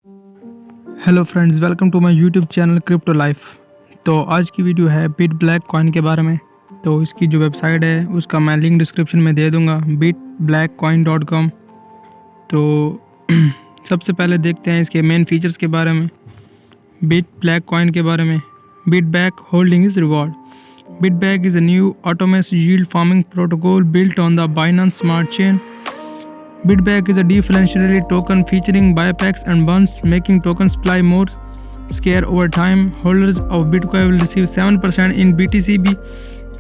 Hello friends, welcome to my YouTube channel crypto life. तो आज की वीडियो है बिट ब्लैक कॉइन के बारे में। तो इसकी जो वेबसाइट है उसका मैं लिंक डिस्क्रिप्शन में दे दूंगा, bitblackcoin.com। तो सबसे पहले देखते हैं इसके मेन फीचर्स के बारे में, बिट ब्लैक कॉइन के बारे में। BitBack holding is reward. BitBack is a new automated yield farming protocol built on the Binance Smart Chain. Bitback is a differentially token featuring buybacks and burns, making token supply more scarce over time. Holders of Bitcoin will receive 7% in BTCB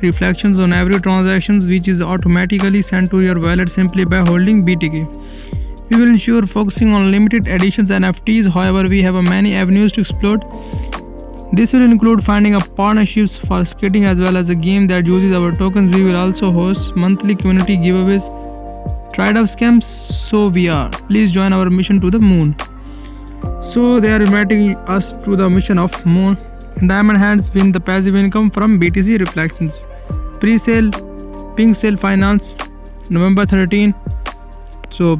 reflections on every transactions, which is automatically sent to your wallet simply by holding BTK. We will ensure focusing on limited editions NFTs. However, we have many avenues to explore. This will include finding up partnerships for skating as well as a game that uses our tokens. We will also host monthly community giveaways. Tried of scams, so we are. Please join our mission to the moon. So they are inviting us to the mission of moon. Diamond Hands win the passive income from BTC reflections. Pre-sale, Pink Sale Finance, November 13. So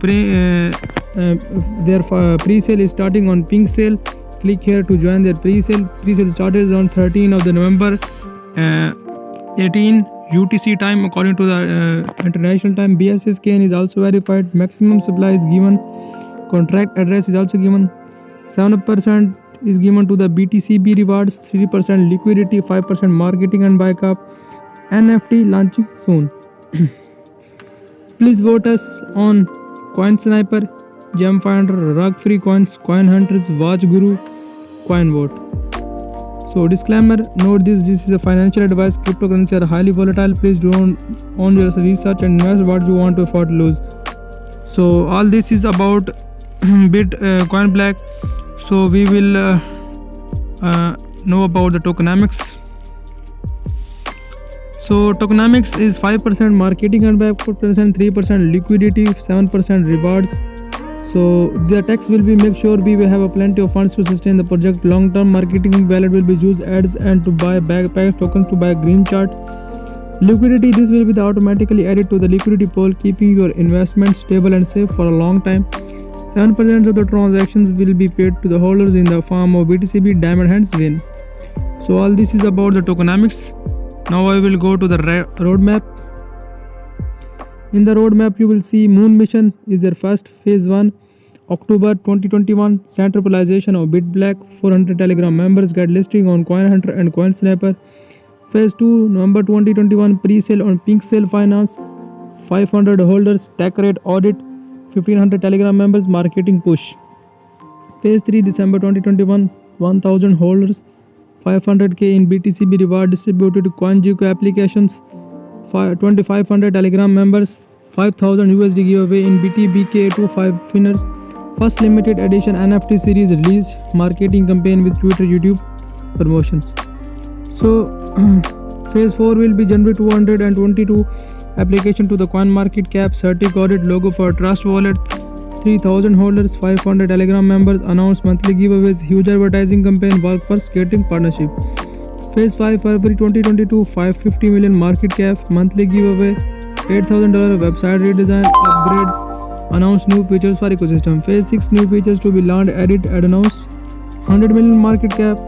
their pre-sale is starting on Pink Sale. Click here to join their pre-sale. Pre-sale started on 13 of the November 18. UTC time according to the international time. BSSKN is also verified. Maximum supply is given. Contract address is also given. 7% is given to the BTCB rewards. 3% liquidity. 5% marketing and backup. NFT launching soon. Please vote us on Coin Sniper, Gem Finder, Rug Free Coins, Coin Hunters, Watch Guru, Coin Vote. So disclaimer, note this is a financial advice. Cryptocurrency are highly volatile. Please do on your research and invest what you want to afford to lose. So all this is about Bitcoin Black. So we will know about the tokenomics. So tokenomics is 5% marketing and backup, 3% liquidity, 7% rewards. So the tax will be make sure we will have a plenty of funds to sustain the project. Long-term marketing wallet will be used ads and to buy backpack tokens to buy green chart. Liquidity, this will be automatically added to the liquidity pool, keeping your investment stable and safe for a long time. 7% of the transactions will be paid to the holders in the form of BTCB Diamond Hands win. So all this is about the tokenomics. Now I will go to the roadmap. In the roadmap, you will see Moon Mission is their first phase 1. October 2021, centralization of BitBlack, 400 Telegram members get listing on Coin Hunter and Coin Sniper. Phase 2, November 2021, pre-sale on Pink Sale Finance, 500 holders, tech rate audit, 1500 Telegram members, marketing push. Phase 3, December 2021, 1000 holders, 500k in BTCB reward distributed to CoinGecko applications, 2500 Telegram members, 5000 USD giveaway in BTBK to 5 winners. First limited edition NFT series released. Marketing campaign with Twitter, YouTube promotions. So phase 4 will be January 222. Application to the Coin Market Cap, Certic audit, logo for Trust Wallet, 3000 holders, 500 Telegram members, announce monthly giveaways, huge advertising campaign, work for skating partnership. Phase 5 February 2022, 550 million market cap, monthly giveaway, $8,000 website redesign, upgrade, announce new features for ecosystem. Phase 6 new features to be launched, edit, announce, 100 million market cap,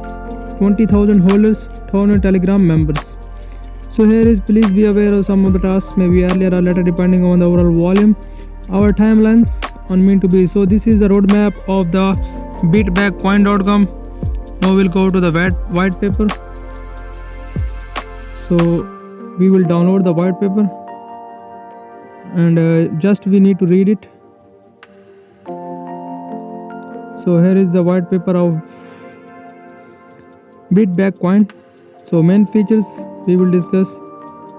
20,000 holders, 1,000 Telegram members. So here is, please be aware of some of the tasks may be earlier or later depending on the overall volume. Our timelines on mean to be. So this is the roadmap of the bitbackcoin.com. Now we'll go to the white paper. So we will download the white paper and just we need to read it. So here is the white paper of Bitback Coin. So main features we will discuss.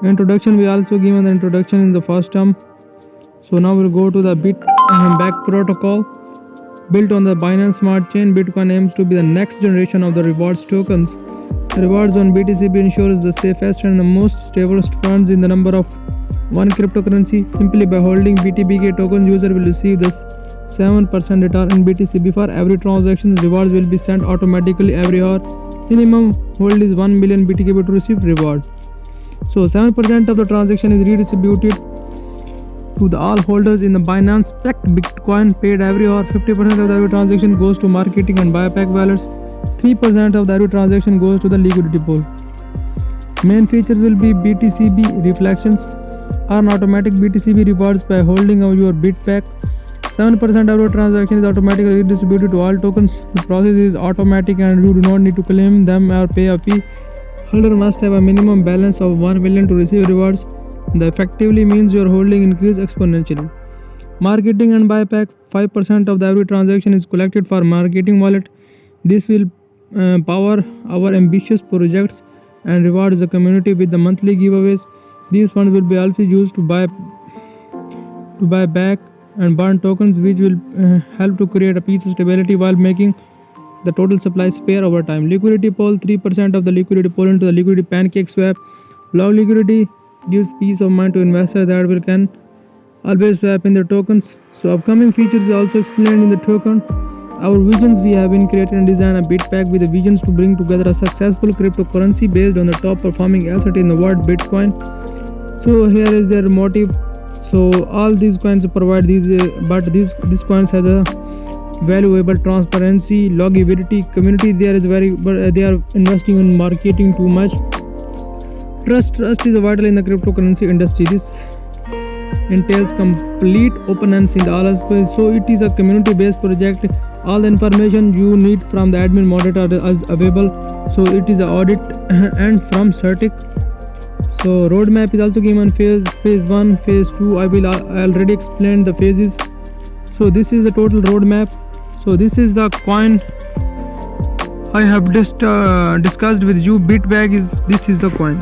Introduction, we also given the introduction in the first term. So now we'll go to the Bitback protocol. Built on the Binance Smart Chain, Bitcoin aims to be the next generation of the rewards tokens. The rewards on BTCB ensures the safest and the most stable funds in the number of one cryptocurrency. Simply by holding BTBK tokens, user will receive this 7% return in BTCB for every transaction. Rewards will be sent automatically every hour. Minimum hold is 1 million BTKB to receive reward. So 7% of the transaction is redistributed to the all holders in the Binance Spect Bitcoin paid every hour. 50% of the every transaction goes to marketing and buyback wallets. 3% of the every transaction goes to the liquidity pool. Main features will be BTCB reflections, earn automatic BTCB rewards by holding of your BitPack. 7% of your transaction is automatically redistributed to all tokens. The process is automatic and you do not need to claim them or pay a fee. Holder must have a minimum balance of 1 million to receive rewards. That effectively means your holding increase exponentially. Marketing and buyback, 5% of the every transaction is collected for marketing wallet. This will power our ambitious projects and rewards the community with the monthly giveaways. These funds will be also used to buy back and burn tokens, which will help to create a piece of stability while making the total supply fair over time. Liquidity pool, 3% of the liquidity pool into the liquidity pancake swap. Low liquidity gives peace of mind to investors that will can always swap in their tokens. So upcoming features is also explained in the token. Our visions, we have been created and designed a BitPack with the visions to bring together a successful cryptocurrency based on the top performing asset in the world, Bitcoin. So here is their motive. So all these coins provide these, but these coins has a valuable transparency, longevity, community. There is very, but they are investing in marketing too much. Trust is vital in the cryptocurrency industry. This entails complete openness in the all aspects. So it is a community-based project. All the information you need from the admin moderator is available. So it is an audit and from Certic. So roadmap is also given phase 1, phase 2. I already explained the phases. So this is the total roadmap. So this is the coin I have just discussed with you. Bitbag this is the coin.